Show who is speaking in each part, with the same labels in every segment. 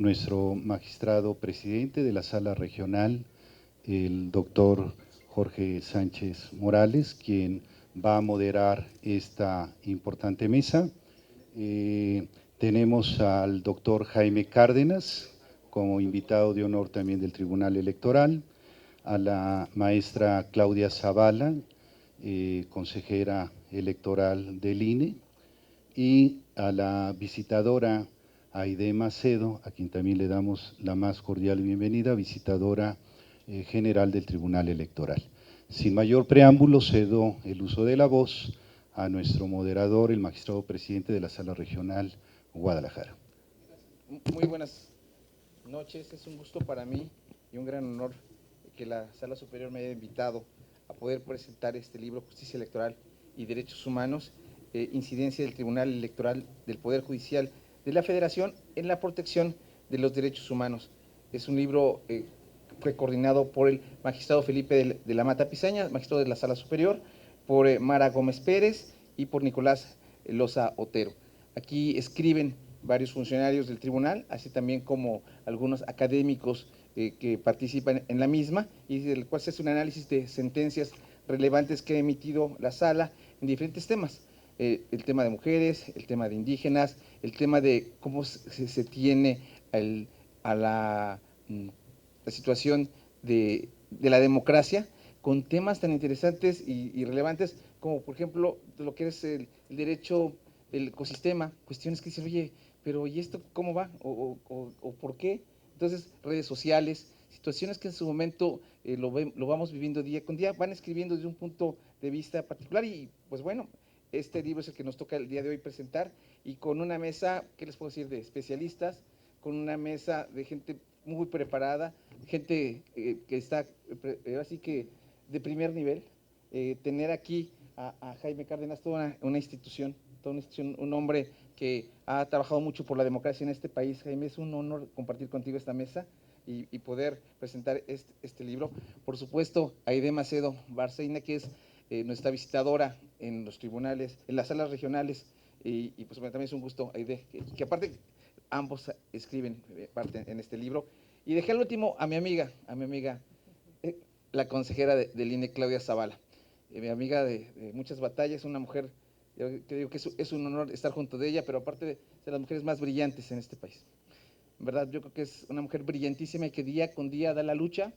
Speaker 1: nuestro magistrado presidente de la Sala Regional, el doctor Jorge Sánchez Morales, quien va a moderar esta importante mesa. Tenemos al doctor Jaime Cárdenas como invitado de honor también del Tribunal Electoral, a la maestra Claudia Zavala, consejera electoral del INE, y a la visitadora Aide Macedo, a quien también le damos la más cordial bienvenida, visitadora general del Tribunal Electoral. Sin mayor preámbulo, cedo el uso de la voz a nuestro moderador, el magistrado presidente de la Sala Regional Guadalajara.
Speaker 2: Muy buenas noches, es un gusto para mí y un gran honor que la Sala Superior me haya invitado a poder presentar este libro, Justicia Electoral y Derechos Humanos, incidencia del Tribunal Electoral del Poder Judicial de la Federación en la protección de los derechos humanos. Es un libro que fue coordinado por el magistrado Felipe de la Mata Pizaña, magistrado de la Sala Superior, por Mara Gómez Pérez y por Nicolás Loza Otero. Aquí escriben varios funcionarios del tribunal, así también como algunos académicos que participan en la misma, y del cual se hace un análisis de sentencias relevantes que ha emitido la sala en diferentes temas. El tema de mujeres, el tema de indígenas, el tema de cómo se tiene la situación de la democracia, con temas tan interesantes y relevantes como, por ejemplo, lo que es el derecho del ecosistema, cuestiones que dicen, oye, pero ¿y esto cómo va? ¿O por qué? Entonces, redes sociales, situaciones que en su momento lo vamos viviendo día con día, van escribiendo desde un punto de vista particular y pues bueno, este libro es el que nos toca el día de hoy presentar y con una mesa, ¿qué les puedo decir?, de especialistas, con una mesa de gente muy preparada, gente que está así que de primer nivel, tener aquí a Jaime Cárdenas, toda una institución, un hombre que ha trabajado mucho por la democracia en este país. Jaime, es un honor compartir contigo esta mesa y poder presentar este libro. Por supuesto, Aide Macedo Barceina, que es nuestra visitadora en los tribunales, en las salas regionales, y pues también es un gusto, Aide, que aparte ambos escriben parte en este libro. Y dejé al último a mi amiga, la consejera del INE, Claudia Zavala, mi amiga de muchas batallas, una mujer, yo digo que es un honor estar junto de ella, pero aparte de las mujeres más brillantes en este país. En verdad, yo creo que es una mujer brillantísima y que día con día da la lucha.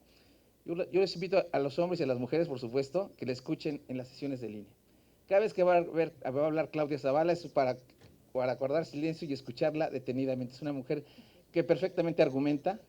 Speaker 2: Yo les invito a los hombres y a las mujeres, por supuesto, que la escuchen en las sesiones del INE. Cada vez que va a hablar Claudia Zavala es para guardar silencio y escucharla detenidamente. Es una mujer que perfectamente argumenta,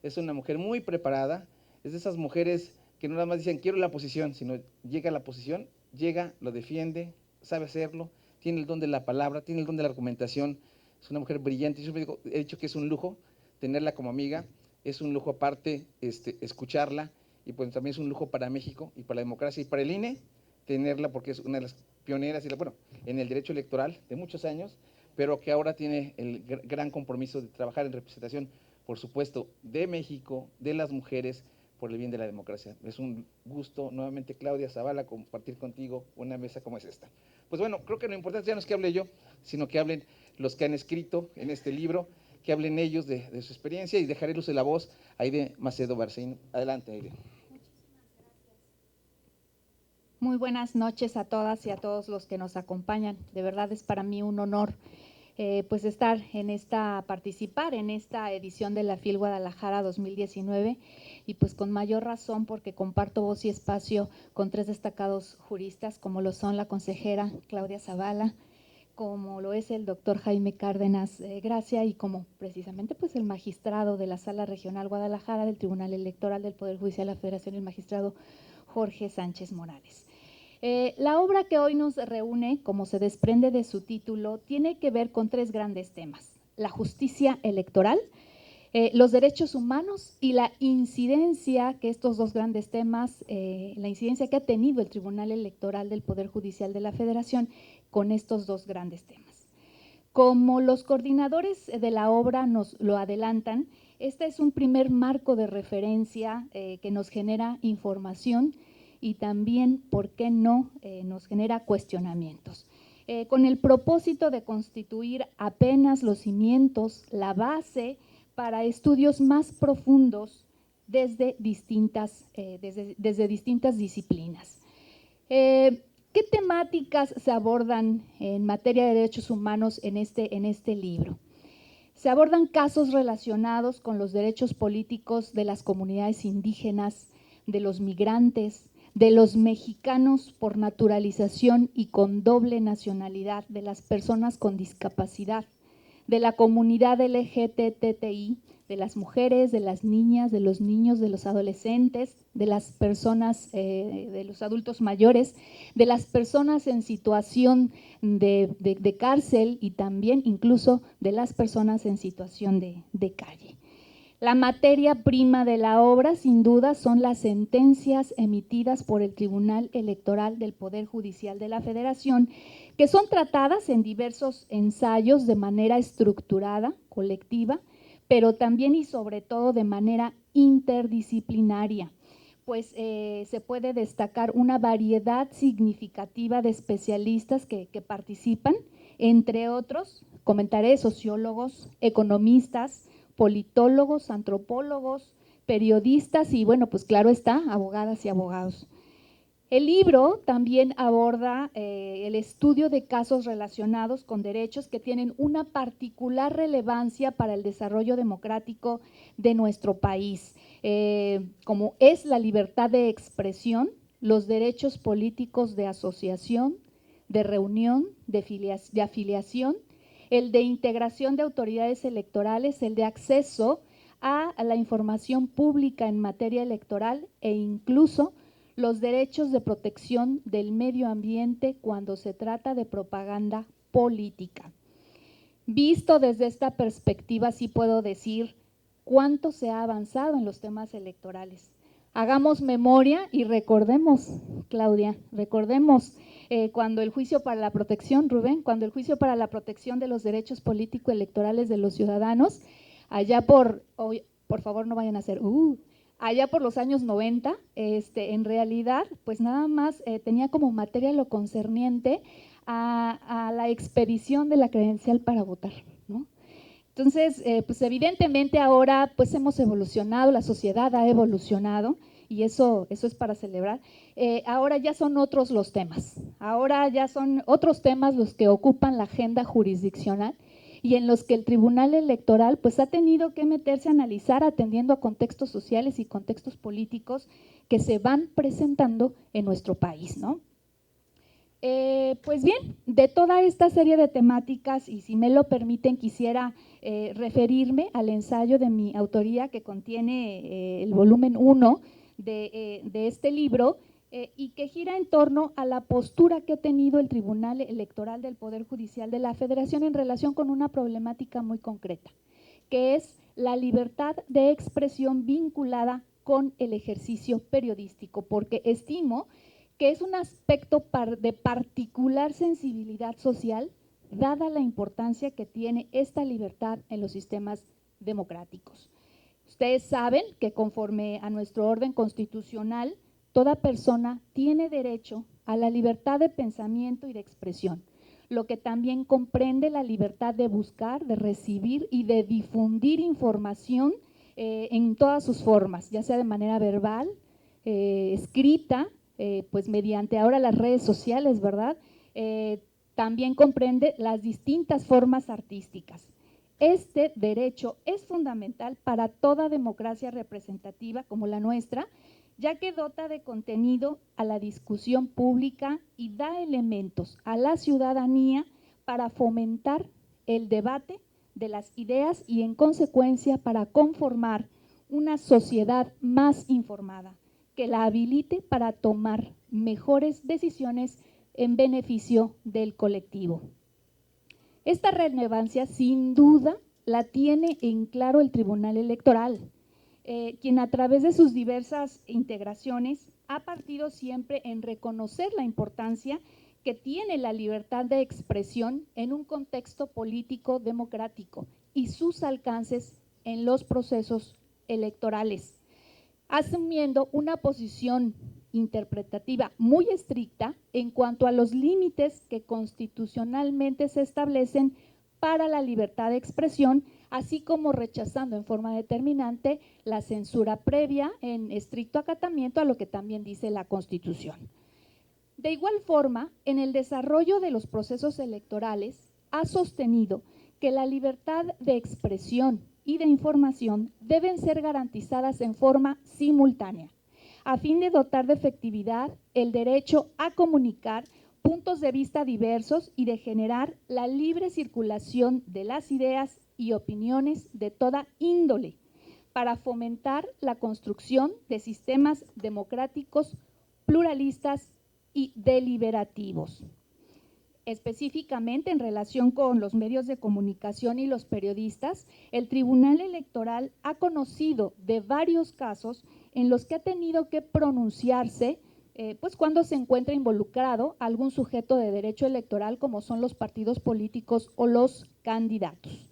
Speaker 2: es una mujer muy preparada, es de esas mujeres que no nada más dicen quiero la posición, sino llega a la posición, llega, lo defiende, sabe hacerlo, tiene el don de la palabra, tiene el don de la argumentación, es una mujer brillante. Yo he dicho que es un lujo tenerla como amiga, es un lujo aparte escucharla, y pues también es un lujo para México y para la democracia y para el INE tenerla, porque es una de las pioneras bueno, en el derecho electoral de muchos años, pero que ahora tiene el gran compromiso de trabajar en representación, por supuesto, de México, de las mujeres, por el bien de la democracia. Es un gusto nuevamente, Claudia Zavala, compartir contigo una mesa como es esta. Pues bueno, creo que lo importante ya no es que hable yo, sino que hablen los que han escrito en este libro, que hablen ellos de su experiencia, y dejaré el uso de la voz a Aide Macedo Barceina. Adelante, Aide.
Speaker 3: Muy buenas noches a todas y a todos los que nos acompañan. De verdad es para mí un honor pues participar en esta edición de la FIL Guadalajara 2019, y pues con mayor razón porque comparto voz y espacio con tres destacados juristas, como lo son la consejera Claudia Zavala, como lo es el doctor Jaime Cárdenas Gracia, y como precisamente pues el magistrado de la Sala Regional Guadalajara del Tribunal Electoral del Poder Judicial de la Federación, el magistrado Jorge Sánchez Morales. La obra que hoy nos reúne, como se desprende de su título, tiene que ver con tres grandes temas: la justicia electoral, los derechos humanos y la incidencia que estos dos grandes temas, la incidencia que ha tenido el Tribunal Electoral del Poder Judicial de la Federación con estos dos grandes temas. Como los coordinadores de la obra nos lo adelantan, este es un primer marco de referencia que nos genera información y también, ¿por qué no?, nos genera cuestionamientos. Con el propósito de constituir apenas los cimientos, la base para estudios más profundos desde distintas disciplinas. ¿Qué temáticas se abordan en materia de derechos humanos en este libro? Se abordan casos relacionados con los derechos políticos de las comunidades indígenas, de los migrantes, de los mexicanos por naturalización y con doble nacionalidad, de las personas con discapacidad, de la comunidad LGBTI, de las mujeres, de las niñas, de los niños, de los adolescentes, de las personas, de los adultos mayores, de las personas en situación de cárcel y también incluso de las personas en situación de calle. La materia prima de la obra, sin duda, son las sentencias emitidas por el Tribunal Electoral del Poder Judicial de la Federación, que son tratadas en diversos ensayos de manera estructurada, colectiva, pero también y sobre todo de manera interdisciplinaria, pues se puede destacar una variedad significativa de especialistas que participan, entre otros, comentaré, sociólogos, economistas, politólogos, antropólogos, periodistas y, bueno, pues claro está, abogadas y abogados. El libro también aborda el estudio de casos relacionados con derechos que tienen una particular relevancia para el desarrollo democrático de nuestro país, como es la libertad de expresión, los derechos políticos de asociación, de reunión, de afiliación, el de integración de autoridades electorales, el de acceso a la información pública en materia electoral e incluso los derechos de protección del medio ambiente cuando se trata de propaganda política. Visto desde esta perspectiva, sí puedo decir cuánto se ha avanzado en los temas electorales. Hagamos memoria y recordemos, Claudia, recordemos cuando el juicio para la protección, Rubén, cuando el juicio para la protección de los derechos político-electorales de los ciudadanos, allá por favor no vayan a hacer, allá por los años 90, en realidad, pues nada más tenía como materia lo concerniente a la expedición de la credencial para votar, ¿no? Entonces, pues evidentemente ahora pues hemos evolucionado, la sociedad ha evolucionado y eso es para celebrar. Ahora ya son otros los temas, ahora ya son otros temas los que ocupan la agenda jurisdiccional y en los que el Tribunal Electoral pues ha tenido que meterse a analizar atendiendo a contextos sociales y contextos políticos que se van presentando en nuestro país, ¿no? Pues bien, de toda esta serie de temáticas, y si me lo permiten, quisiera referirme al ensayo de mi autoría que contiene el volumen 1 de este libro y que gira en torno a la postura que ha tenido el Tribunal Electoral del Poder Judicial de la Federación en relación con una problemática muy concreta, que es la libertad de expresión vinculada con el ejercicio periodístico, porque estimo que es un aspecto de particular sensibilidad social, dada la importancia que tiene esta libertad en los sistemas democráticos. Ustedes saben que conforme a nuestro orden constitucional, toda persona tiene derecho a la libertad de pensamiento y de expresión, lo que también comprende la libertad de buscar, de recibir y de difundir información en todas sus formas, ya sea de manera verbal, escrita, pues mediante ahora las redes sociales, ¿verdad? También comprende las distintas formas artísticas. Este derecho es fundamental para toda democracia representativa como la nuestra, ya que dota de contenido a la discusión pública y da elementos a la ciudadanía para fomentar el debate de las ideas y en consecuencia para conformar una sociedad más informada, que la habilite para tomar mejores decisiones en beneficio del colectivo. Esta relevancia, sin duda, la tiene en claro el Tribunal Electoral, quien a través de sus diversas integraciones ha partido siempre en reconocer la importancia que tiene la libertad de expresión en un contexto político democrático y sus alcances en los procesos electorales, asumiendo una posición interpretativa muy estricta en cuanto a los límites que constitucionalmente se establecen para la libertad de expresión, así como rechazando en forma determinante la censura previa en estricto acatamiento a lo que también dice la Constitución. De igual forma, en el desarrollo de los procesos electorales, ha sostenido que la libertad de expresión y de información deben ser garantizadas en forma simultánea, a fin de dotar de efectividad el derecho a comunicar puntos de vista diversos y de generar la libre circulación de las ideas y opiniones de toda índole, para fomentar la construcción de sistemas democráticos, pluralistas y deliberativos. Específicamente en relación con los medios de comunicación y los periodistas, el Tribunal Electoral ha conocido de varios casos en los que ha tenido que pronunciarse pues cuando se encuentra involucrado algún sujeto de derecho electoral, como son los partidos políticos o los candidatos.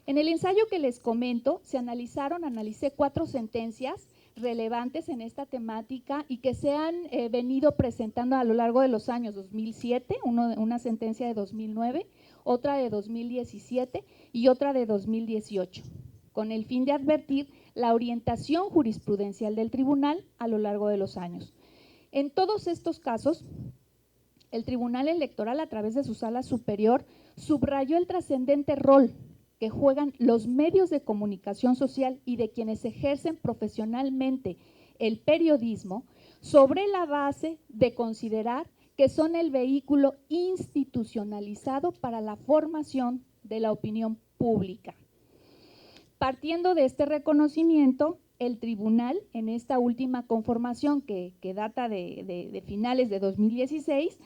Speaker 3: En el ensayo que les comento, analicé 4 sentencias relevantes en esta temática y que se han venido presentando a lo largo de los años 2007, una sentencia de 2009, otra de 2017 y otra de 2018, con el fin de advertir la orientación jurisprudencial del tribunal a lo largo de los años. En todos estos casos, el Tribunal Electoral, a través de su Sala Superior, subrayó el trascendente rol que juegan los medios de comunicación social y de quienes ejercen profesionalmente el periodismo, sobre la base de considerar que son el vehículo institucionalizado para la formación de la opinión pública. Partiendo de este reconocimiento, el tribunal, en esta última conformación que data de finales de 2016,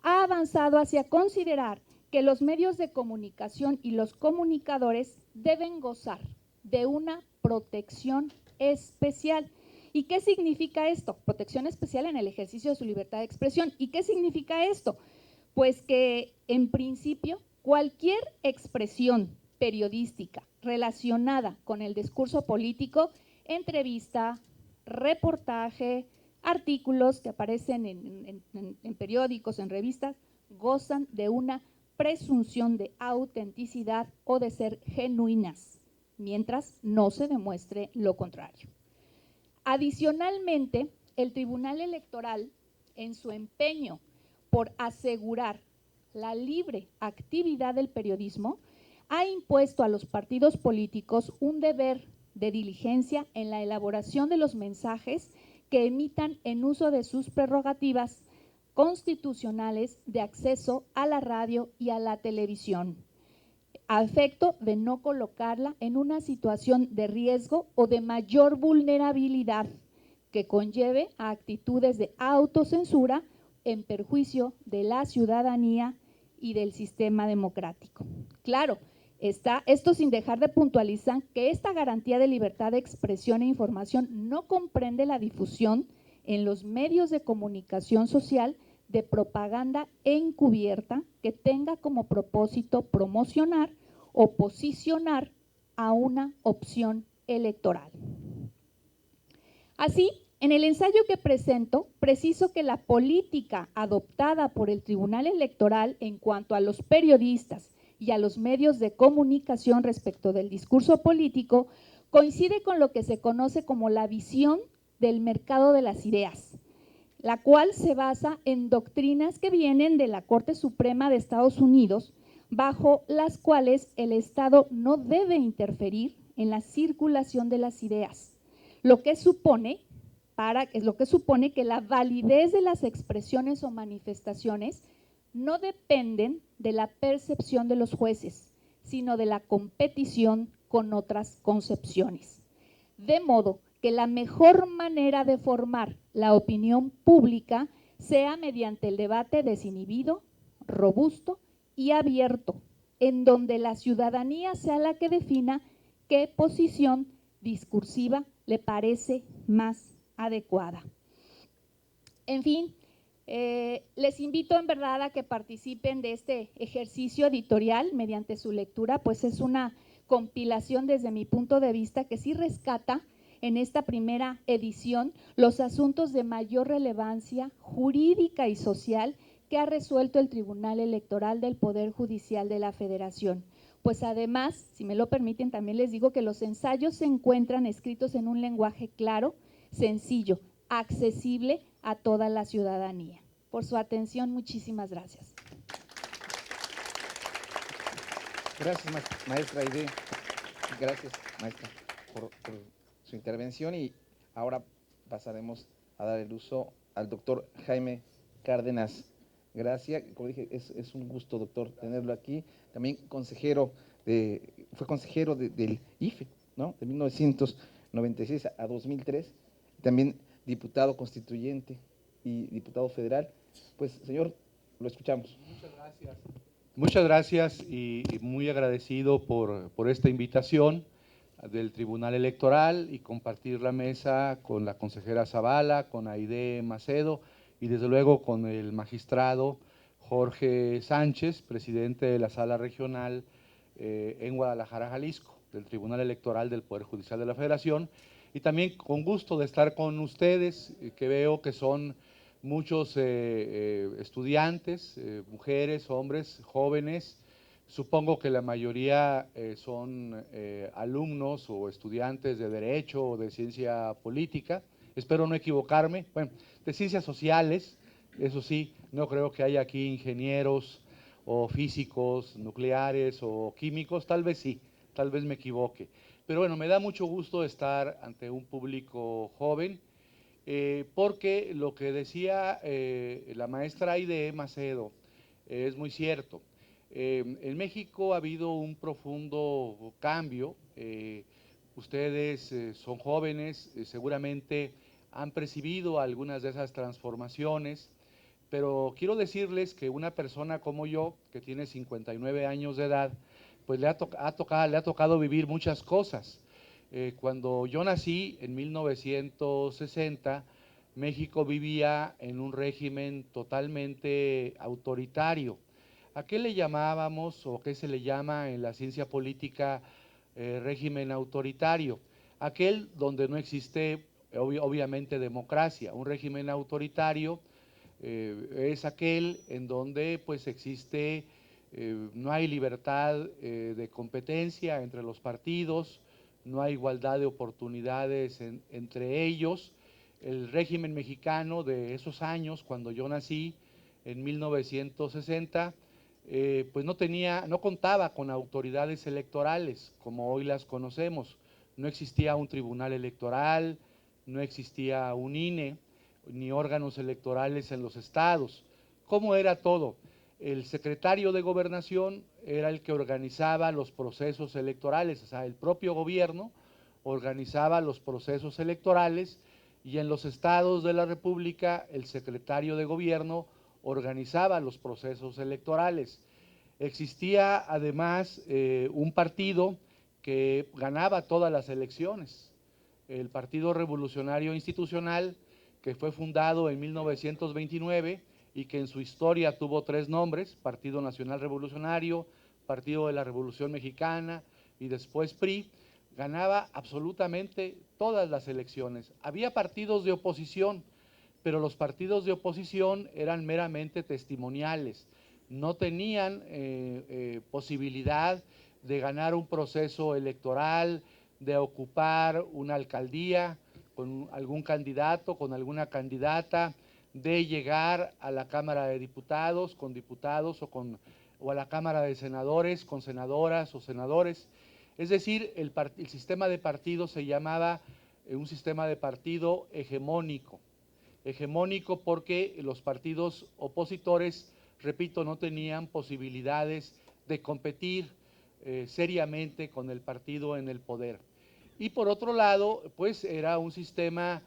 Speaker 3: ha avanzado hacia considerar que los medios de comunicación y los comunicadores deben gozar de una protección especial. ¿Y qué significa esto? Protección especial en el ejercicio de su libertad de expresión. ¿Y qué significa esto? Pues que, en principio, cualquier expresión periodística relacionada con el discurso político, entrevista, reportaje, artículos que aparecen en periódicos, en revistas, gozan de una presunción de autenticidad o de ser genuinas, mientras no se demuestre lo contrario. Adicionalmente, el Tribunal Electoral, en su empeño por asegurar la libre actividad del periodismo, ha impuesto a los partidos políticos un deber de diligencia en la elaboración de los mensajes que emitan en uso de sus prerrogativas constitucionales de acceso a la radio y a la televisión, a efecto de no colocarla en una situación de riesgo o de mayor vulnerabilidad que conlleve a actitudes de autocensura en perjuicio de la ciudadanía y del sistema democrático. Claro, esto sin dejar de puntualizar que esta garantía de libertad de expresión e información no comprende la difusión en los medios de comunicación social de propaganda encubierta que tenga como propósito promocionar o posicionar a una opción electoral. Así, en el ensayo que presento, preciso que la política adoptada por el Tribunal Electoral en cuanto a los periodistas y a los medios de comunicación respecto del discurso político coincide con lo que se conoce como la visión del mercado de las ideas, la cual se basa en doctrinas que vienen de la Corte Suprema de Estados Unidos, bajo las cuales el Estado no debe interferir en la circulación de las ideas, lo que supone que la validez de las expresiones o manifestaciones no dependen de la percepción de los jueces, sino de la competición con otras concepciones. De modo que la mejor manera de formar la opinión pública sea mediante el debate desinhibido, robusto y abierto, en donde la ciudadanía sea la que defina qué posición discursiva le parece más adecuada. En fin, les invito en verdad a que participen de este ejercicio editorial mediante su lectura, pues es una compilación desde mi punto de vista que sí rescata en esta primera edición los asuntos de mayor relevancia jurídica y social que ha resuelto el Tribunal Electoral del Poder Judicial de la Federación, pues además, si me lo permiten, también les digo que los ensayos se encuentran escritos en un lenguaje claro, sencillo, accesible a toda la ciudadanía. Por su atención, muchísimas gracias.
Speaker 2: Gracias, maestra Aide. Gracias, maestra, por su intervención, y ahora pasaremos a dar el uso al doctor Jaime Cárdenas Gracia. Como dije, es un gusto, doctor, tenerlo aquí. También fue consejero del IFE, ¿no? De 1996 a 2003. También diputado constituyente y diputado federal. Pues, señor, lo escuchamos.
Speaker 4: Muchas gracias. Muchas gracias y muy agradecido por esta invitación del Tribunal Electoral y compartir la mesa con la consejera Zavala, con Aide Macedo y desde luego con el magistrado Jorge Sánchez, presidente de la Sala Regional en Guadalajara, Jalisco, del Tribunal Electoral del Poder Judicial de la Federación, y también con gusto de estar con ustedes, que veo que son muchos estudiantes, mujeres, hombres, jóvenes. Supongo que la mayoría son alumnos o estudiantes de Derecho o de Ciencia Política, espero no equivocarme, bueno, de Ciencias Sociales, eso sí, no creo que haya aquí ingenieros o físicos, nucleares o químicos, tal vez sí, tal vez me equivoque. Pero bueno, me da mucho gusto estar ante un público joven, porque lo que decía la maestra Aide Macedo es muy cierto. En México ha habido un profundo cambio. Ustedes son jóvenes, seguramente han percibido algunas de esas transformaciones, pero quiero decirles que una persona como yo, que tiene 59 años de edad, pues le ha tocado vivir muchas cosas. Cuando yo nací en 1960, México vivía en un régimen totalmente autoritario. ¿A qué le llamábamos o qué se le llama en la ciencia política régimen autoritario? Aquel donde no existe obviamente democracia. Un régimen autoritario es aquel en donde pues existe, no hay libertad de competencia entre los partidos, no hay igualdad de oportunidades entre ellos. El régimen mexicano de esos años, cuando yo nací, en 1960, pues no contaba con autoridades electorales como hoy las conocemos. No existía un tribunal electoral, no existía un INE, ni órganos electorales en los estados. ¿Cómo era todo? El secretario de Gobernación era el que organizaba los procesos electorales, o sea, el propio gobierno organizaba los procesos electorales, y en los estados de la República el secretario de Gobierno organizaba los procesos electorales. Existía además un partido que ganaba todas las elecciones, el Partido Revolucionario Institucional, que fue fundado en 1929 y que en su historia tuvo 3 nombres: Partido Nacional Revolucionario, Partido de la Revolución Mexicana y después PRI. Ganaba absolutamente todas las elecciones. Había partidos de oposición, pero los partidos de oposición eran meramente testimoniales, no tenían posibilidad de ganar un proceso electoral, de ocupar una alcaldía con algún candidato, con alguna candidata, de llegar a la Cámara de Diputados con diputados o a la Cámara de Senadores con senadoras o senadores. Es decir, el sistema de partido se llamaba un sistema de partido hegemónico. Hegemónico porque los partidos opositores, repito, no tenían posibilidades de competir seriamente con el partido en el poder. Y por otro lado, pues era un sistema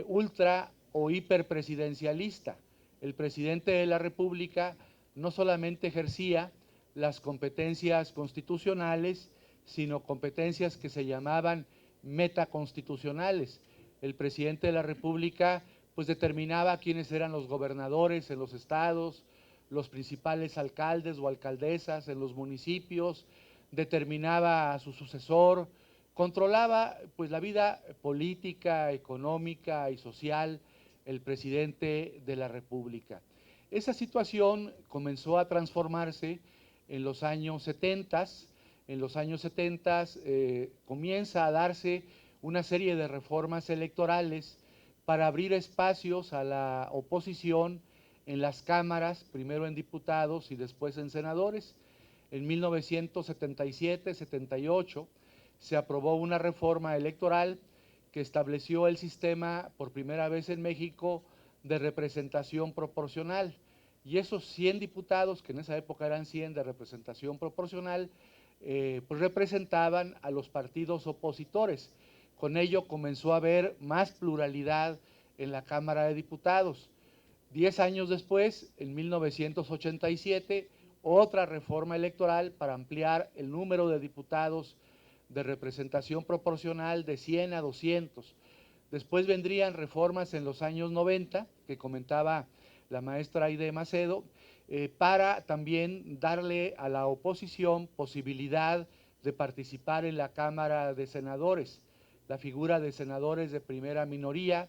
Speaker 4: ultra o hiperpresidencialista. El presidente de la República no solamente ejercía las competencias constitucionales, sino competencias que se llamaban metaconstitucionales. El presidente de la República pues determinaba quiénes eran los gobernadores en los estados, los principales alcaldes o alcaldesas en los municipios, determinaba a su sucesor, controlaba pues la vida política, económica y social el presidente de la República. Esa situación comenzó a transformarse en los años 70, en los años 70, comienza a darse una serie de reformas electorales para abrir espacios a la oposición en las cámaras, primero en diputados y después en senadores. En 1977-78 se aprobó una reforma electoral que estableció el sistema por primera vez en México de representación proporcional. Y esos 100 diputados, que en esa época eran 100 de representación proporcional, pues representaban a los partidos opositores. Con ello comenzó a haber más pluralidad en la Cámara de Diputados. 10 años después, en 1987, otra reforma electoral para ampliar el número de diputados de representación proporcional de 100 a 200. Después vendrían reformas en los años 90, que comentaba la maestra Aide Macedo, para también darle a la oposición posibilidad de participar en la Cámara de Senadores, la figura de senadores de primera minoría,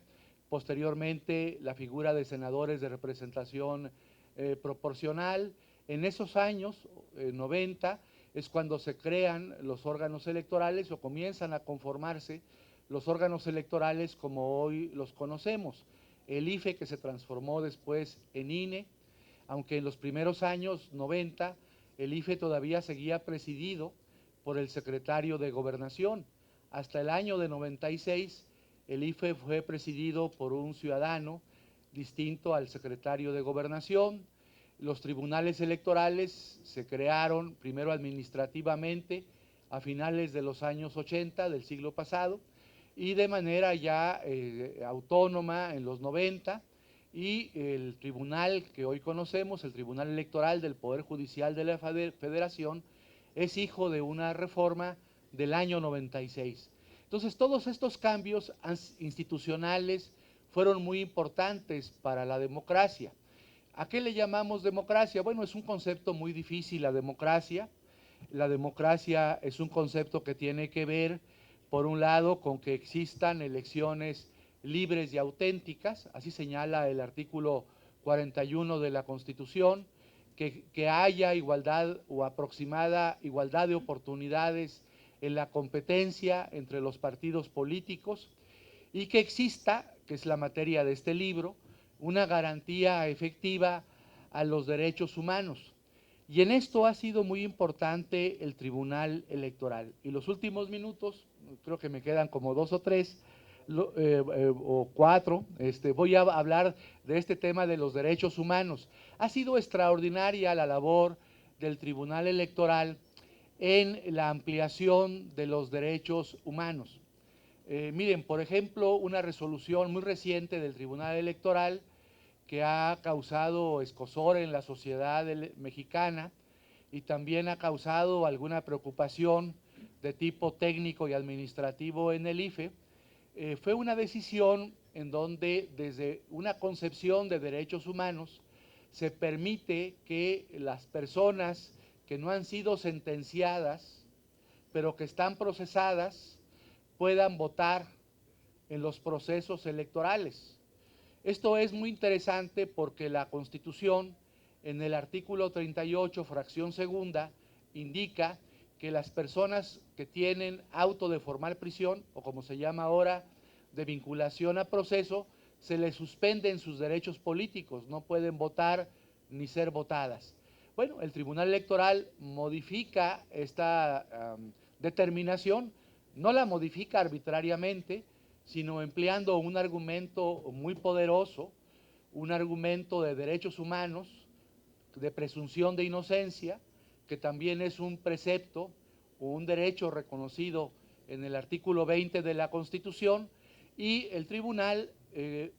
Speaker 4: posteriormente la figura de senadores de representación proporcional. En esos años, 90, es cuando se crean los órganos electorales o comienzan a conformarse los órganos electorales como hoy los conocemos. El IFE, que se transformó después en INE, aunque en los primeros años 90 el IFE todavía seguía presidido por el secretario de Gobernación. Hasta el año de 96 el IFE fue presidido por un ciudadano distinto al secretario de Gobernación. Los tribunales electorales se crearon primero administrativamente a finales de los años 80 del siglo pasado y de manera ya autónoma en los 90, y el tribunal que hoy conocemos, el Tribunal Electoral del Poder Judicial de la Federación, es hijo de una reforma del año 96. Entonces, todos estos cambios institucionales fueron muy importantes para la democracia. ¿A qué le llamamos democracia? Bueno, es un concepto muy difícil la democracia. La democracia es un concepto que tiene que ver, por un lado, con que existan elecciones libres y auténticas, así señala el artículo 41 de la Constitución, que haya igualdad o aproximada igualdad de oportunidades en la competencia entre los partidos políticos y que exista, que es la materia de este libro, una garantía efectiva a los derechos humanos. Y en esto ha sido muy importante el Tribunal Electoral. Y los últimos minutos, creo que me quedan como 2 o 3 o 4, voy a hablar de este tema de los derechos humanos. Ha sido extraordinaria la labor del Tribunal Electoral en la ampliación de los derechos humanos. Miren, por ejemplo, una resolución muy reciente del Tribunal Electoral que ha causado escozor en la sociedad mexicana y también ha causado alguna preocupación de tipo técnico y administrativo en el IFE, fue una decisión en donde desde una concepción de derechos humanos se permite que las personas que no han sido sentenciadas, pero que están procesadas, puedan votar en los procesos electorales. Esto es muy interesante porque la Constitución, en el artículo 38, fracción segunda, indica que las personas que tienen auto de formal prisión, o como se llama ahora, de vinculación a proceso, se les suspenden sus derechos políticos, no pueden votar ni ser votadas. Bueno, el Tribunal Electoral modifica esta determinación, no la modifica arbitrariamente, sino empleando un argumento muy poderoso, un argumento de derechos humanos, de presunción de inocencia, que también es un precepto o un derecho reconocido en el artículo 20 de la Constitución, y el tribunal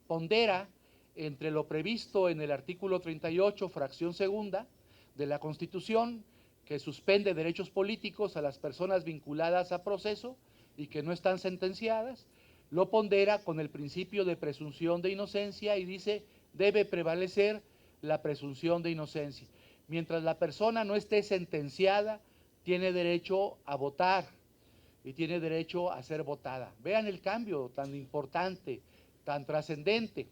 Speaker 4: pondera entre lo previsto en el artículo 38, fracción segunda de la Constitución, que suspende derechos políticos a las personas vinculadas a proceso y que no están sentenciadas, lo pondera con el principio de presunción de inocencia y dice, debe prevalecer la presunción de inocencia. Mientras la persona no esté sentenciada, tiene derecho a votar y tiene derecho a ser votada. Vean el cambio tan importante, tan trascendente.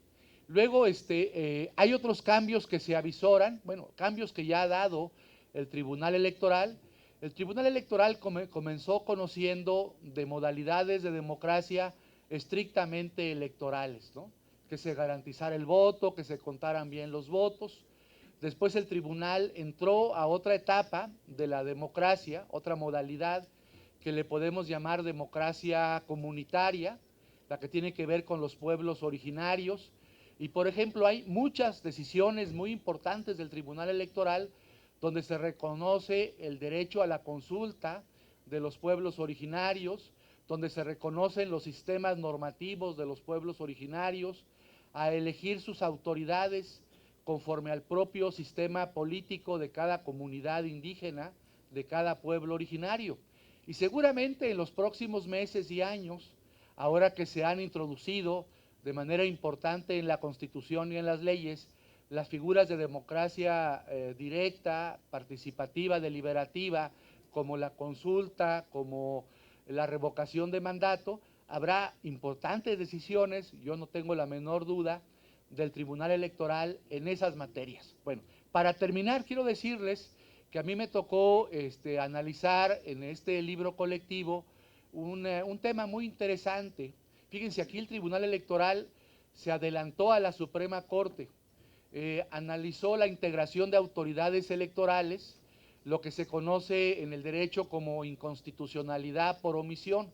Speaker 4: Luego hay otros cambios que se avisoran, bueno, cambios que ya ha dado el Tribunal Electoral. El Tribunal Electoral comenzó conociendo de modalidades de democracia estrictamente electorales, ¿no? Que se garantizara el voto, que se contaran bien los votos. Después el tribunal entró a otra etapa de la democracia, otra modalidad que le podemos llamar democracia comunitaria, la que tiene que ver con los pueblos originarios. Y por ejemplo, hay muchas decisiones muy importantes del Tribunal Electoral donde se reconoce el derecho a la consulta de los pueblos originarios, donde se reconocen los sistemas normativos de los pueblos originarios, a elegir sus autoridades conforme al propio sistema político de cada comunidad indígena, de cada pueblo originario. Y seguramente en los próximos meses y años, ahora que se han introducido de manera importante en la Constitución y en las leyes las figuras de democracia directa, participativa, deliberativa, como la consulta, como la revocación de mandato, habrá importantes decisiones, yo no tengo la menor duda, del Tribunal Electoral en esas materias. Bueno, para terminar, quiero decirles que a mí me tocó analizar en este libro colectivo un tema muy interesante. Fíjense, aquí el Tribunal Electoral se adelantó a la Suprema Corte, analizó la integración de autoridades electorales, lo que se conoce en el derecho como inconstitucionalidad por omisión.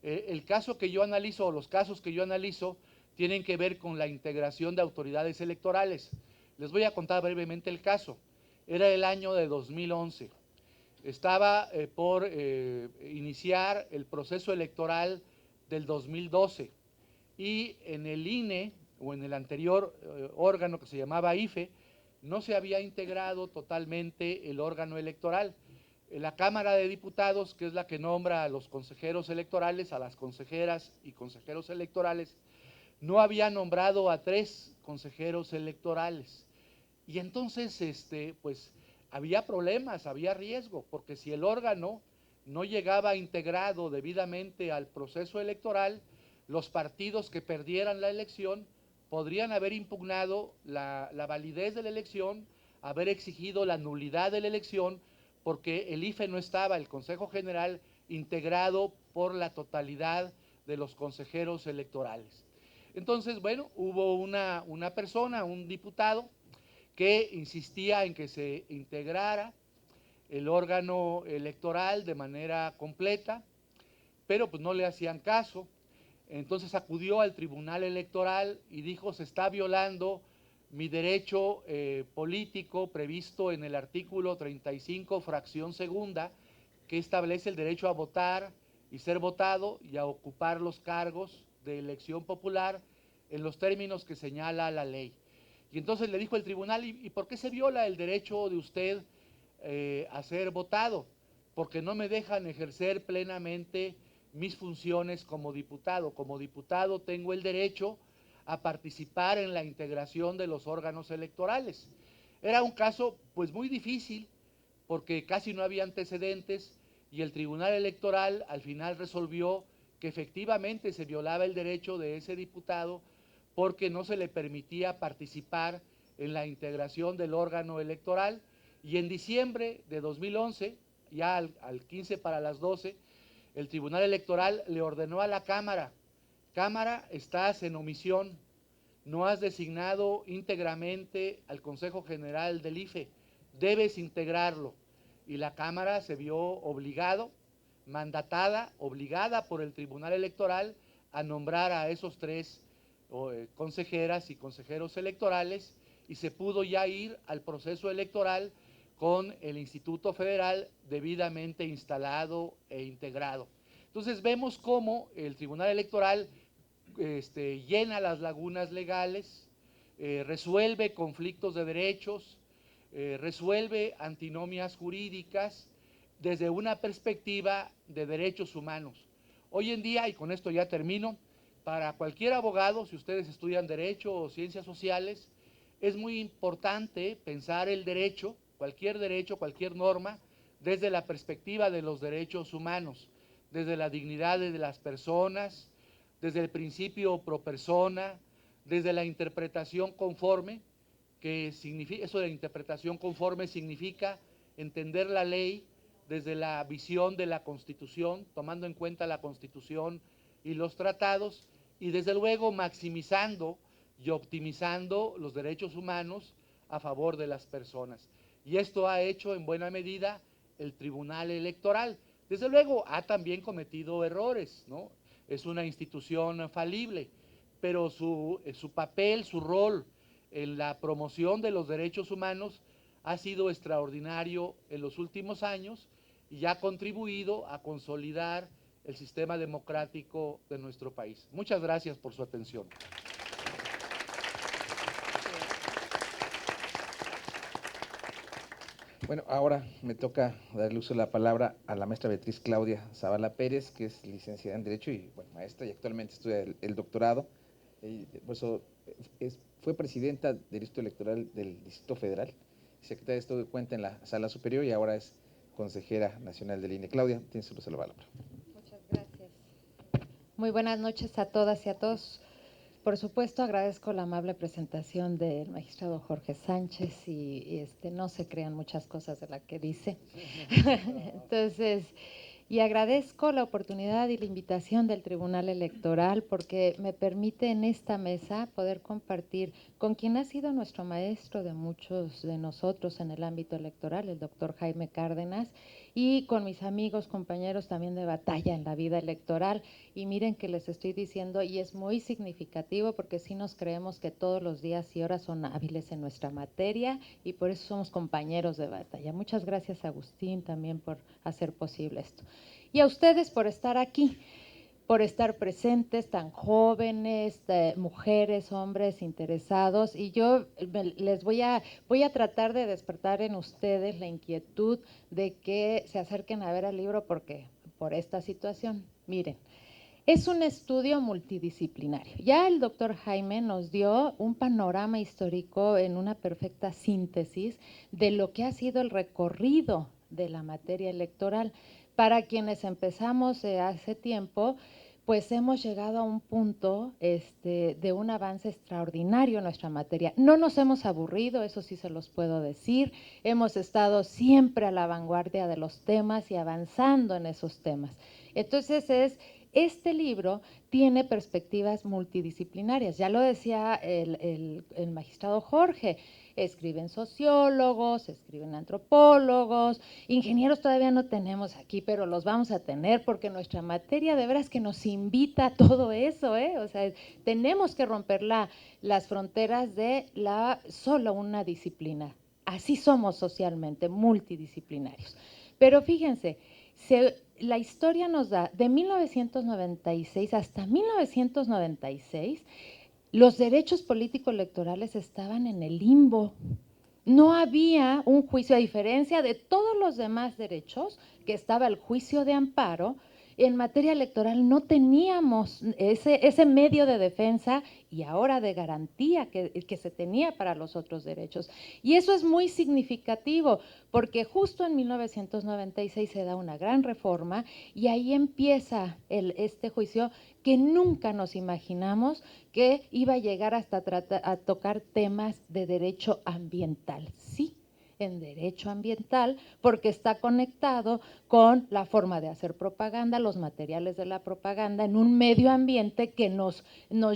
Speaker 4: El caso que yo analizo, o los casos que yo analizo, tienen que ver con la integración de autoridades electorales. Les voy a contar brevemente el caso. Era el año de 2011. Estaba por iniciar el proceso electoral del 2012 y en el INE o en el anterior órgano que se llamaba IFE no se había integrado totalmente el órgano electoral. La Cámara de Diputados, que es la que nombra a los consejeros electorales, a las consejeras y consejeros electorales, no había nombrado a 3 consejeros electorales. Y entonces, pues, había problemas, había riesgo, porque si el órgano no llegaba integrado debidamente al proceso electoral, los partidos que perdieran la elección podrían haber impugnado la validez de la elección, haber exigido la nulidad de la elección, porque el IFE no estaba, el Consejo General, integrado por la totalidad de los consejeros electorales. Entonces, bueno, hubo una persona, un diputado, que insistía en que se integrara el órgano electoral de manera completa, pero pues no le hacían caso. Entonces acudió al Tribunal Electoral y dijo: se está violando mi derecho político previsto en el artículo 35, fracción segunda, que establece el derecho a votar y ser votado y a ocupar los cargos de elección popular en los términos que señala la ley. Y entonces le dijo el tribunal: ¿y por qué se viola el derecho de usted a ser votado? Porque no me dejan ejercer plenamente mis funciones como diputado. Como diputado tengo el derecho a participar en la integración de los órganos electorales. Era un caso pues muy difícil, porque casi no había antecedentes, y el Tribunal Electoral al final resolvió que efectivamente se violaba el derecho de ese diputado porque no se le permitía participar en la integración del órgano electoral. Y en diciembre de 2011, ya al 15 para las 12, el Tribunal Electoral le ordenó a la Cámara: Cámara, estás en omisión, no has designado íntegramente al Consejo General del IFE, debes integrarlo. Y la Cámara se vio obligada por el Tribunal Electoral a nombrar a esos 3 consejeras y consejeros electorales, y se pudo ya ir al proceso electoral con el Instituto Federal debidamente instalado e integrado. Entonces vemos cómo el Tribunal Electoral llena las lagunas legales, resuelve conflictos de derechos, resuelve antinomias jurídicas desde una perspectiva de derechos humanos. Hoy en día, y con esto ya termino, para cualquier abogado, si ustedes estudian Derecho o Ciencias Sociales, es muy importante pensar el derecho, cualquier norma, desde la perspectiva de los derechos humanos, desde la dignidad de las personas, desde el principio pro persona, desde la interpretación conforme, que significa, eso de interpretación conforme significa entender la ley desde la visión de la Constitución, tomando en cuenta la Constitución y los tratados, y desde luego maximizando y optimizando los derechos humanos a favor de las personas. Y esto ha hecho en buena medida el Tribunal Electoral. Desde luego ha también cometido errores, ¿no? Es una institución falible, pero su papel, su rol en la promoción de los derechos humanos ha sido extraordinario en los últimos años y ha contribuido a consolidar el sistema democrático de nuestro país. Muchas gracias por su atención.
Speaker 2: Bueno, ahora me toca darle uso de la palabra a la maestra Beatriz Claudia Zavala Pérez, que es licenciada en Derecho y bueno, maestra, y actualmente estudia el doctorado. Por eso fue presidenta del Distrito Electoral del Distrito Federal, secretaria de Estado de Cuenta en la Sala Superior y ahora es consejera nacional del INE. Claudia, tienes uso de la palabra.
Speaker 5: Muchas gracias. Muy buenas noches a todas y a todos. Por supuesto, agradezco la amable presentación del magistrado Jorge Sánchez y no se crean muchas cosas de las que dice. Entonces, y agradezco la oportunidad y la invitación del Tribunal Electoral porque me permite en esta mesa poder compartir con quien ha sido nuestro maestro de muchos de nosotros en el ámbito electoral, el doctor Jaime Cárdenas, y con mis amigos, compañeros también de batalla en la vida electoral. Y miren que les estoy diciendo, y es muy significativo porque sí nos creemos que todos los días y horas son hábiles en nuestra materia y por eso somos compañeros de batalla. Muchas gracias, Agustín, también por hacer posible esto. Y a ustedes por estar aquí, por estar presentes, tan jóvenes, mujeres, hombres interesados, y yo les voy a tratar de despertar en ustedes la inquietud de que se acerquen a ver el libro porque por esta situación. Miren, es un estudio multidisciplinario. Ya el doctor Jaime nos dio un panorama histórico en una perfecta síntesis de lo que ha sido el recorrido de la materia electoral. Para quienes empezamos hace tiempo, pues hemos llegado a un punto de un avance extraordinario en nuestra materia. No nos hemos aburrido, eso sí se los puedo decir. Hemos estado siempre a la vanguardia de los temas y avanzando en esos temas. Entonces este libro tiene perspectivas multidisciplinarias. Ya lo decía el magistrado Jorge, escriben sociólogos, escriben antropólogos, ingenieros todavía no tenemos aquí, pero los vamos a tener porque nuestra materia de veras que nos invita a todo eso, O sea, tenemos que romper las fronteras de solo una disciplina. Así somos socialmente, multidisciplinarios. Pero fíjense, la historia nos da, de 1996 hasta 1996, los derechos político-electorales estaban en el limbo. No había un juicio, a diferencia de todos los demás derechos, que estaba el juicio de amparo. En materia electoral no teníamos ese medio de defensa y ahora de garantía que se tenía para los otros derechos. Y eso es muy significativo porque justo en 1996 se da una gran reforma y ahí empieza este juicio que nunca nos imaginamos que iba a llegar hasta a tocar temas de derecho ambiental. Sí, en derecho ambiental, porque está conectado con la forma de hacer propaganda, los materiales de la propaganda en un medio ambiente que nos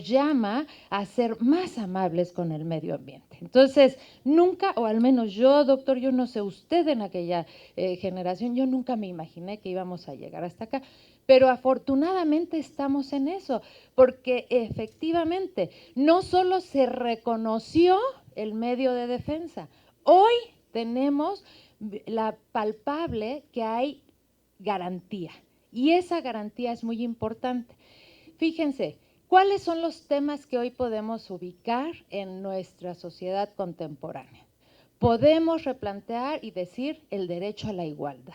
Speaker 5: llama a ser más amables con el medio ambiente. Entonces, nunca, o al menos yo, doctor, yo no sé usted en aquella generación, yo nunca me imaginé que íbamos a llegar hasta acá. Pero afortunadamente estamos en eso, porque efectivamente no solo se reconoció el medio de defensa, hoy tenemos la palpable que hay garantía y esa garantía es muy importante. Fíjense, ¿cuáles son los temas que hoy podemos ubicar en nuestra sociedad contemporánea? Podemos replantear y decir el derecho a la igualdad.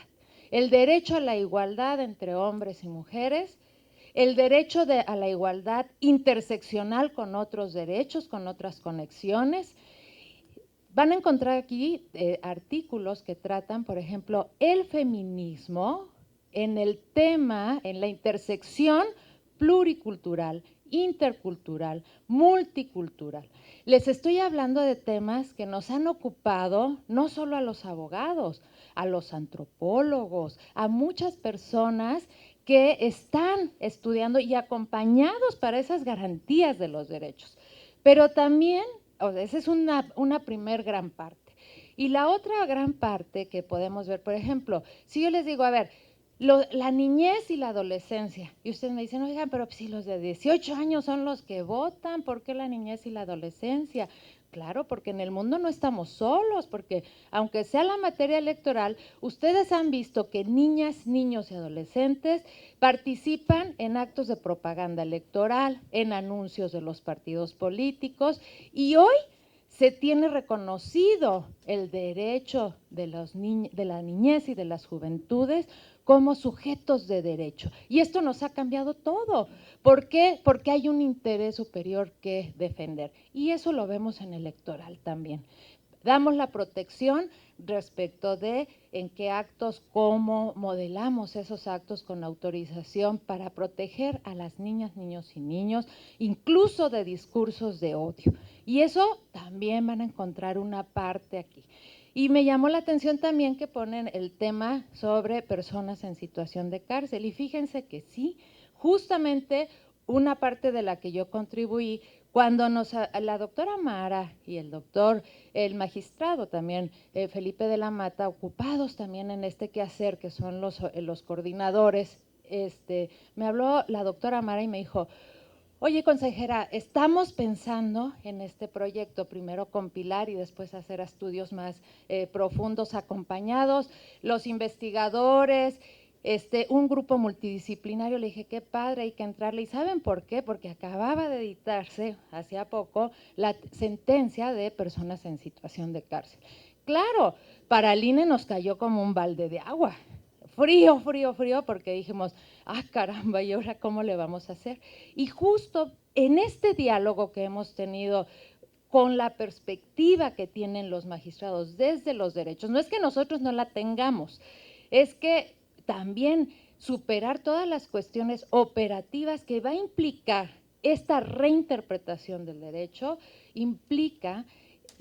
Speaker 5: El derecho a la igualdad entre hombres y mujeres, el derecho a la igualdad interseccional con otros derechos, con otras conexiones. Van a encontrar aquí artículos que tratan, por ejemplo, el feminismo en el tema, en la intersección pluricultural intercultural, multicultural. Les estoy hablando de temas que nos han ocupado no solo a los abogados, a los antropólogos, a muchas personas que están estudiando y acompañados para esas garantías de los derechos. Pero también, o sea, esa es una primer gran parte. Y la otra gran parte que podemos ver, por ejemplo, si yo les digo, a ver, la niñez y la adolescencia, y ustedes me dicen, oigan, pero si los de 18 años son los que votan, ¿por qué la niñez y la adolescencia? Claro, porque en el mundo no estamos solos, porque aunque sea la materia electoral, ustedes han visto que niñas, niños y adolescentes participan en actos de propaganda electoral, en anuncios de los partidos políticos, y hoy se tiene reconocido el derecho de la niñez y de las juventudes como sujetos de derecho. Y esto nos ha cambiado todo. ¿Por qué? Porque hay un interés superior que defender. Y eso lo vemos en el electoral también. Damos la protección respecto de en qué actos, cómo modelamos esos actos con autorización para proteger a las niñas, niños y niños, incluso de discursos de odio. Y eso también van a encontrar una parte aquí. Y me llamó la atención también que ponen el tema sobre personas en situación de cárcel. Y fíjense que sí, justamente una parte de la que yo contribuí, cuando la doctora Mara y el magistrado también, Felipe de la Mata, ocupados también en este quehacer, que son los coordinadores, me habló la doctora Mara y me dijo, oye, consejera, estamos pensando en este proyecto, primero compilar y después hacer estudios más profundos acompañados, los investigadores, un grupo multidisciplinario. Le dije, qué padre, hay que entrarle. ¿Y saben por qué? Porque acababa de editarse, hacía poco, la sentencia de personas en situación de cárcel. Claro, para el INE nos cayó como un balde de agua. Frío, frío, frío, porque dijimos, ah, caramba, ¿y ahora cómo le vamos a hacer? Y justo en este diálogo que hemos tenido con la perspectiva que tienen los magistrados desde los derechos, no es que nosotros no la tengamos, es que también superar todas las cuestiones operativas que va a implicar esta reinterpretación del derecho, implica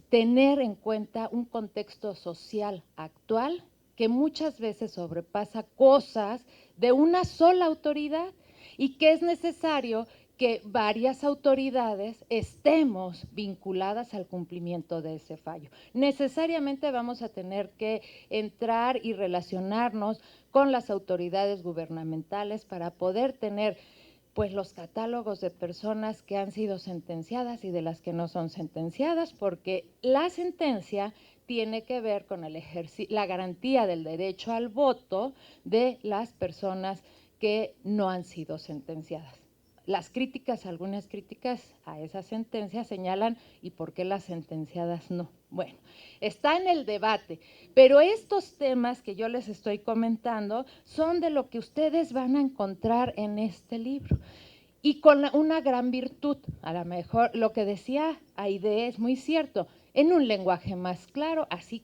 Speaker 5: tener en cuenta un contexto social actual que muchas veces sobrepasa cosas de una sola autoridad y que es necesario que varias autoridades estemos vinculadas al cumplimiento de ese fallo. Necesariamente vamos a tener que entrar y relacionarnos con las autoridades gubernamentales para poder tener pues los catálogos de personas que han sido sentenciadas y de las que no son sentenciadas, porque la sentencia tiene que ver con la garantía del derecho al voto de las personas que no han sido sentenciadas. Las críticas, algunas críticas a esa sentencia señalan ¿y por qué las sentenciadas no? Bueno, está en el debate, pero estos temas que yo les estoy comentando son de lo que ustedes van a encontrar en este libro. Y con una gran virtud, a lo mejor lo que decía Aide es muy cierto, en un lenguaje más claro, así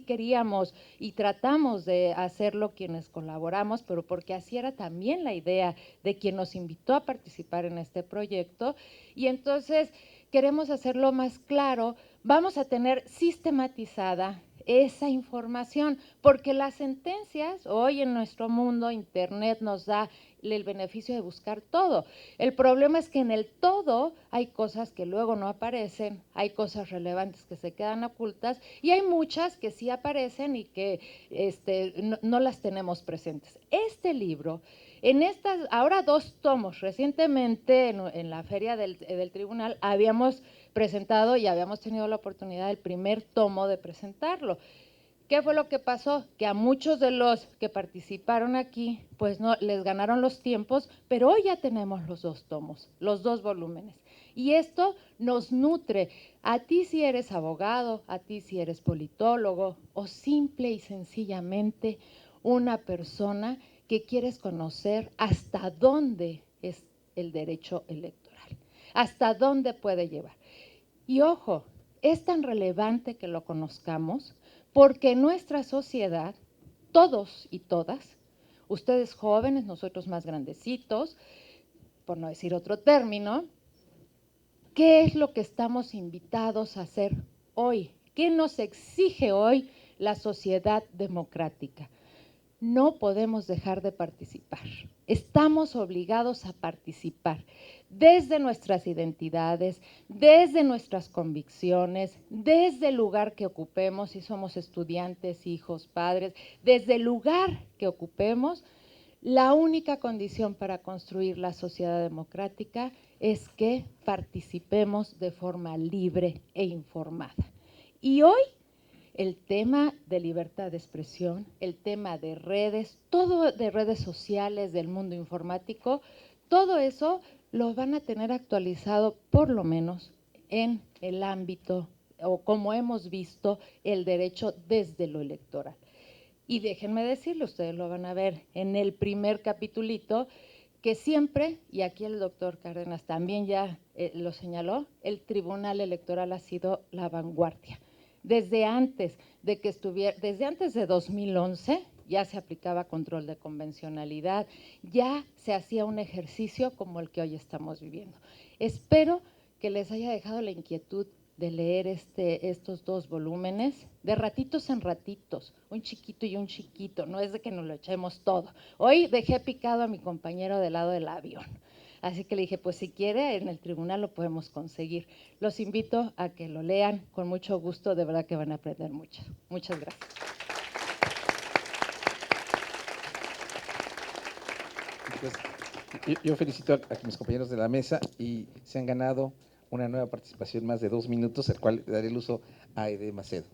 Speaker 5: queríamos y tratamos de hacerlo quienes colaboramos, pero porque así era también la idea de quien nos invitó a participar en este proyecto. Y entonces queremos hacerlo más claro, vamos a tener sistematizada esa información, porque las sentencias, hoy en nuestro mundo, Internet nos da el beneficio de buscar todo. El problema es que en el todo hay cosas que luego no aparecen, hay cosas relevantes que se quedan ocultas y hay muchas que sí aparecen y que no las tenemos presentes. Este libro, ahora 2 tomos, recientemente en la feria del tribunal habíamos presentado y habíamos tenido la oportunidad del primer tomo de presentarlo. ¿Qué fue lo que pasó? Que a muchos de los que participaron aquí, pues no les ganaron los tiempos, pero hoy ya tenemos los 2 tomos, los 2 volúmenes. Y esto nos nutre a ti si eres abogado, a ti si eres politólogo o simple y sencillamente una persona que quieres conocer hasta dónde es el derecho electoral, hasta dónde puede llevar. Y ojo, es tan relevante que lo conozcamos porque en nuestra sociedad, todos y todas, ustedes jóvenes, nosotros más grandecitos, por no decir otro término, ¿qué es lo que estamos invitados a hacer hoy? ¿Qué nos exige hoy la sociedad democrática? No podemos dejar de participar. Estamos obligados a participar desde nuestras identidades, desde nuestras convicciones, desde el lugar que ocupemos, si somos estudiantes, hijos, padres, desde el lugar que ocupemos. La única condición para construir la sociedad democrática es que participemos de forma libre e informada. Y hoy el tema de libertad de expresión, el tema de redes, todo de redes sociales, del mundo informático, todo eso lo van a tener actualizado por lo menos en el ámbito, o como hemos visto, el derecho desde lo electoral. Y déjenme decirle, ustedes lo van a ver en el primer capitulito, que siempre, y aquí el doctor Cárdenas también ya lo señaló, el Tribunal Electoral ha sido la vanguardia. Desde antes de 2011 ya se aplicaba control de convencionalidad, ya se hacía un ejercicio como el que hoy estamos viviendo. Espero que les haya dejado la inquietud de leer estos dos volúmenes, de ratitos en ratitos, un chiquito y un chiquito, no es de que nos lo echemos todo. Hoy dejé picado a mi compañero del lado del avión, así que le dije, pues si quiere, en el tribunal lo podemos conseguir. Los invito a que lo lean con mucho gusto, de verdad que van a aprender mucho. Muchas gracias.
Speaker 2: Pues, yo felicito a mis compañeros de la mesa y se han ganado una nueva participación más de 2 minutos, al cual le daré el uso a Aide Macedo.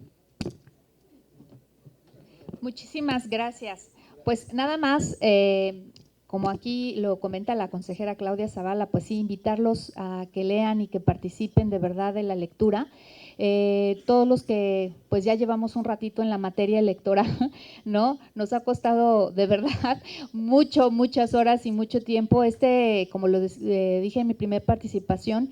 Speaker 3: Muchísimas gracias. Pues nada más, como aquí lo comenta la consejera Claudia Zavala, pues sí, invitarlos a que lean y que participen de verdad de la lectura. Todos los que pues ya llevamos un ratito en la materia electoral, ¿no? Nos ha costado de verdad muchas horas y mucho tiempo. Como lo dije en mi primera participación,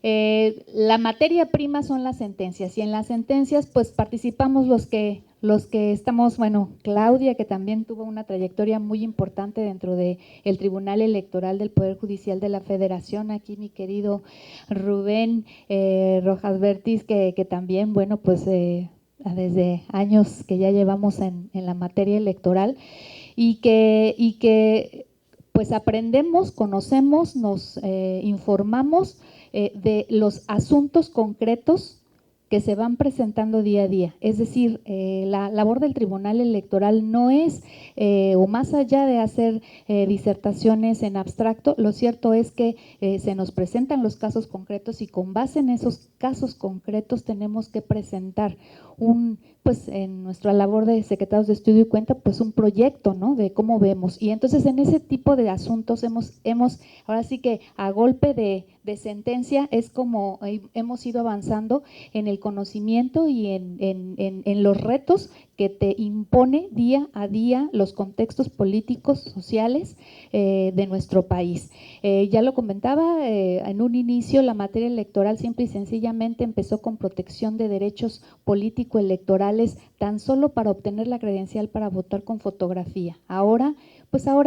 Speaker 3: la materia prima son las sentencias y en las sentencias pues participamos los que estamos, bueno, Claudia, que también tuvo una trayectoria muy importante dentro del Tribunal Electoral del Poder Judicial de la Federación, aquí mi querido Rubén Rojas Bertis, que también, bueno, pues desde años que ya llevamos en la materia electoral y que pues aprendemos, conocemos, nos informamos de los asuntos concretos que se van presentando día a día. Es decir, la labor del Tribunal Electoral no es, o más allá de hacer disertaciones en abstracto, lo cierto es que se nos presentan los casos concretos y con base en esos casos concretos tenemos que presentar pues en nuestra labor de secretarios de estudio y cuenta, pues un proyecto, ¿no? De cómo vemos. Y entonces en ese tipo de asuntos hemos ahora sí que a golpe de sentencia es como hemos ido avanzando en el conocimiento y en los retos que te impone día a día los contextos políticos, sociales de nuestro país. Ya lo comentaba, en un inicio la materia electoral simple y sencillamente empezó con protección de derechos político-electorales tan solo para obtener la credencial para votar con fotografía. Ahora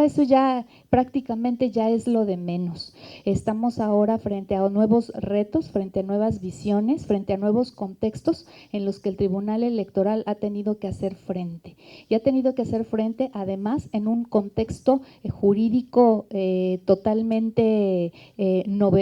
Speaker 3: eso ya prácticamente ya es lo de menos. Estamos ahora frente a nuevos retos, frente a nuevas visiones, frente a nuevos contextos en los que el Tribunal Electoral ha tenido que hacer frente. Y ha tenido que hacer frente además en un contexto jurídico totalmente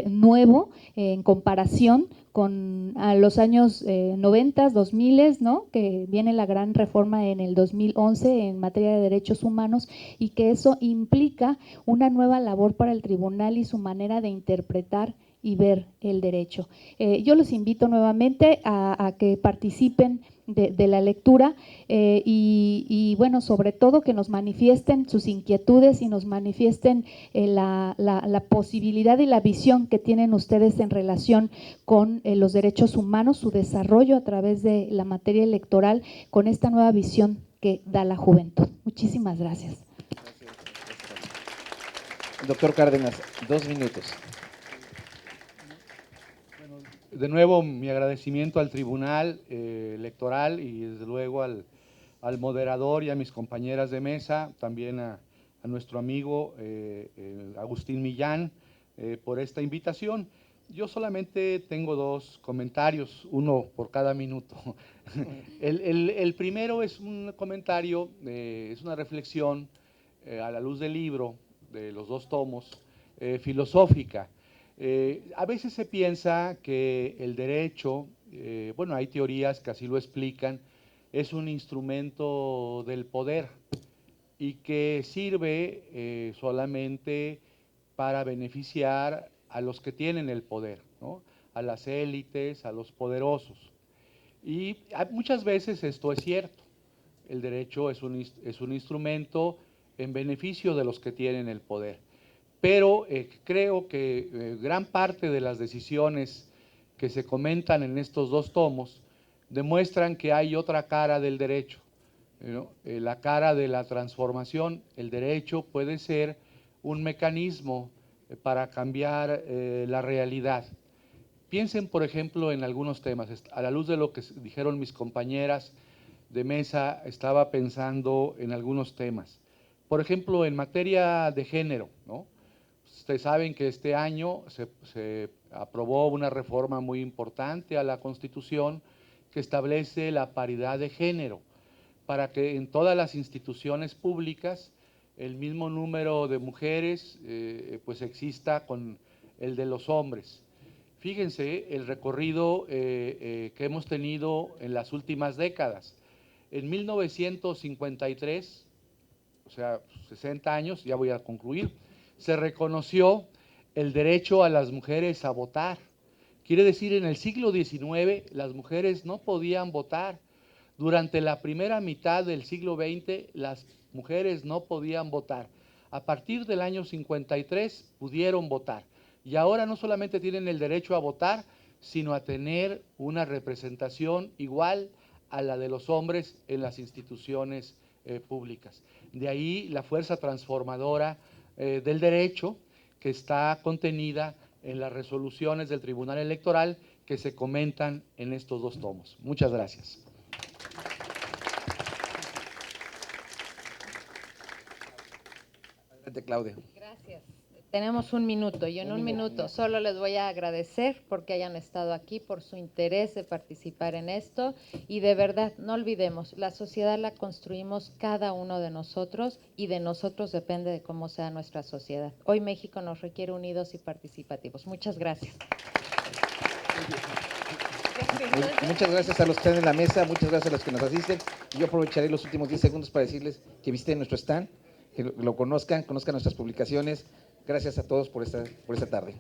Speaker 3: nuevo en comparación con a los años 90, 2000, ¿no? Que viene la gran reforma en el 2011 en materia de derechos humanos y que eso implica una nueva labor para el tribunal y su manera de interpretar y ver el derecho. Yo los invito nuevamente a que participen de la lectura y bueno, sobre todo que nos manifiesten sus inquietudes y nos manifiesten la posibilidad y la visión que tienen ustedes en relación con los derechos humanos, su desarrollo a través de la materia electoral con esta nueva visión que da la juventud. Muchísimas gracias.
Speaker 2: Doctor Cárdenas, 2 minutos.
Speaker 4: De nuevo, mi agradecimiento al Tribunal Electoral y desde luego al moderador y a mis compañeras de mesa, también a nuestro amigo Agustín Millán por esta invitación. Yo solamente tengo 2 comentarios, uno por cada minuto. El primero es un comentario, es una reflexión a la luz del libro, de los 2 tomos, filosófica. A veces se piensa que el derecho, bueno, hay teorías que así lo explican, es un instrumento del poder y que sirve solamente para beneficiar a los que tienen el poder, ¿no? A las élites, a los poderosos. Y muchas veces esto es cierto. El derecho es un instrumento en beneficio de los que tienen el poder. Pero creo que gran parte de las decisiones que se comentan en estos 2 tomos demuestran que hay otra cara del derecho, ¿no? La cara de la transformación. El derecho puede ser un mecanismo para cambiar la realidad. Piensen, por ejemplo, en algunos temas. A la luz de lo que dijeron mis compañeras de mesa, estaba pensando en algunos temas. Por ejemplo, en materia de género, ¿no? Ustedes saben que este año se aprobó una reforma muy importante a la Constitución que establece la paridad de género, para que en todas las instituciones públicas el mismo número de mujeres pues exista con el de los hombres. Fíjense el recorrido que hemos tenido en las últimas décadas. En 1953, o sea, 60 años, ya voy a concluir, se reconoció el derecho a las mujeres a votar. Quiere decir, en el siglo XIX las mujeres no podían votar. Durante la primera mitad del siglo XX las mujeres no podían votar. A partir del año 53 pudieron votar. Y ahora no solamente tienen el derecho a votar, sino a tener una representación igual a la de los hombres en las instituciones públicas. De ahí la fuerza transformadora del derecho que está contenida en las resoluciones del Tribunal Electoral que se comentan en estos 2 tomos. Muchas gracias.
Speaker 2: Adelante, Claudia.
Speaker 5: Gracias. Tenemos un minuto y en un minuto solo les voy a agradecer porque hayan estado aquí, por su interés de participar en esto y de verdad, no olvidemos, la sociedad la construimos cada uno de nosotros y de nosotros depende de cómo sea nuestra sociedad. Hoy México nos requiere unidos y participativos. Muchas gracias.
Speaker 2: Muchas gracias a los que están en la mesa, muchas gracias a los que nos asisten. Yo aprovecharé los últimos 10 segundos para decirles que visiten nuestro stand, que lo conozcan nuestras publicaciones. Gracias a todos por esta tarde.